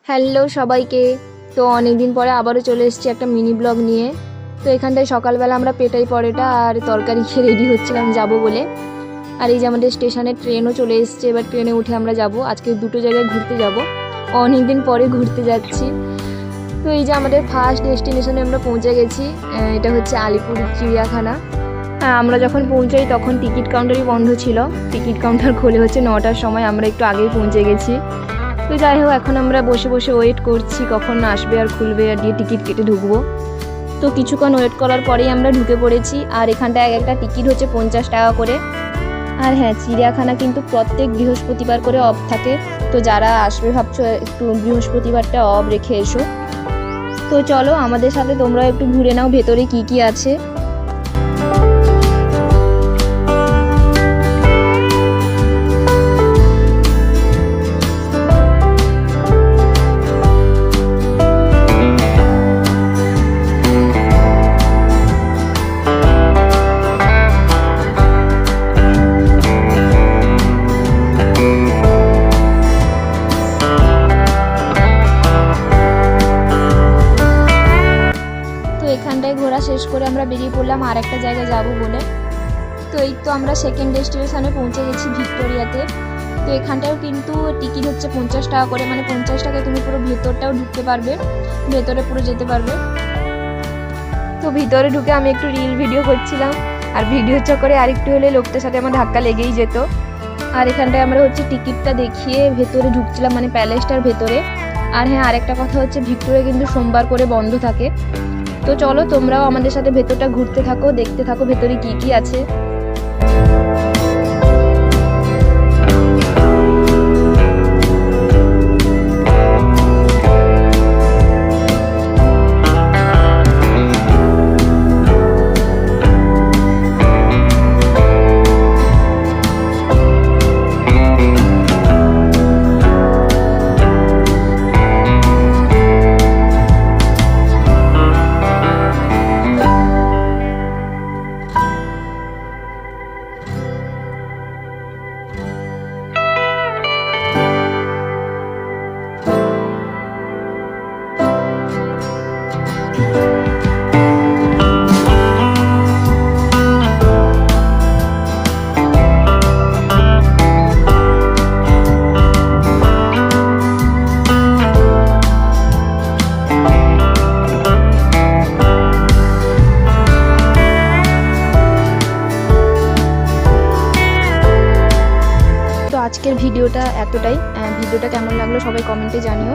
Hello সবাইকে। তো অনেকদিন পরে আবারও চলে এসেছি একটা মিনি ব্লগ নিয়ে। তো এখানটায় সকালবেলা আমরা পেটাই পরোটা আর তরকারি খেয়ে রেডি হচ্ছিলাম যাব বলে। আর এই যে আমাদের স্টেশনে ট্রেনও চলে এসেছে, এবার ট্রেনে উঠে আমরা যাব। আজকে দুটো জায়গায় ঘুরতে যাব, অনেকদিন পরে ঘুরতে যাচ্ছি। তো এই যে আমাদের ফার্স্ট ডেস্টিনেশনে আমরা পৌঁছে গেছি, এটা হচ্ছে আলিপুর চিড়িয়াখানা। আমরা যখন পৌঁছাই তখন টিকিট কাউন্টারই বন্ধ ছিল, টিকিট কাউন্টার খোলে হচ্ছে 9টার সময়, আমরা একটু আগেই পৌঁছে গেছি। তো যাই হোক, এখন আমরা বসে বসে ওয়েট করছি কখন আসবে আর খুলবে আর দিয়ে টিকিট কেটে ঢুকবো। তো কিছুক্ষণ ওয়েট করার পরেই আমরা ঢুকে পড়েছি। আর এখানটায় একটা টিকিট হচ্ছে 50 টাকা করে। আর হ্যাঁ, চিড়িয়াখানা কিন্তু প্রত্যেক বৃহস্পতিবার করে অফ থাকে, তো যারা আসবে ভাবছো একটু বৃহস্পতিবারটা অফ রেখে এসো। তো চলো আমাদের সাথে তোমরা একটু ঘুরে নাও ভেতরে কি কি আছে। এখানটায় ঘোরা শেষ করে আমরা বেরিয়ে পড়লাম আর একটা জায়গায় যাব বলে। তো এই তো আমরা সেকেন্ড ডেস্টিনেশনে পৌঁছে গেছি, ভিক্টোরিয়াতে। তো এখানটাও কিন্তু টিকিট হচ্ছে 50 টাকা করে, মানে 50 টাকায় তুমি পুরো ভেতরটাও ঢুকতে পারবে, ভেতরে পুরো যেতে পারবে। তো ভিতরে ঢুকে আমি একটু রিল ভিডিও করছিলাম, আর ভিডিও চক্করে আরেকটু হলে লোকটার সাথে আমার ধাক্কা লেগেই যেত। আর এখানটায় আমরা হচ্ছে টিকিটটা দেখিয়ে ভেতরে ঢুকছিলাম, মানে প্যালেসটার ভেতরে। আর হ্যাঁ, আরেকটা কথা হচ্ছে ভিক্টোরিয়া কিন্তু সোমবার করে বন্ধ থাকে। তো চলো তোমরাও আমাদের সাথে ভেতরটা ঘুরতে থাকো, দেখতে থাকো ভেতরে কি কি আছে। আজকের ভিডিওটা এতটাই। ভিডিওটা কেমন লাগলো সবাই কমেন্টে জানিও।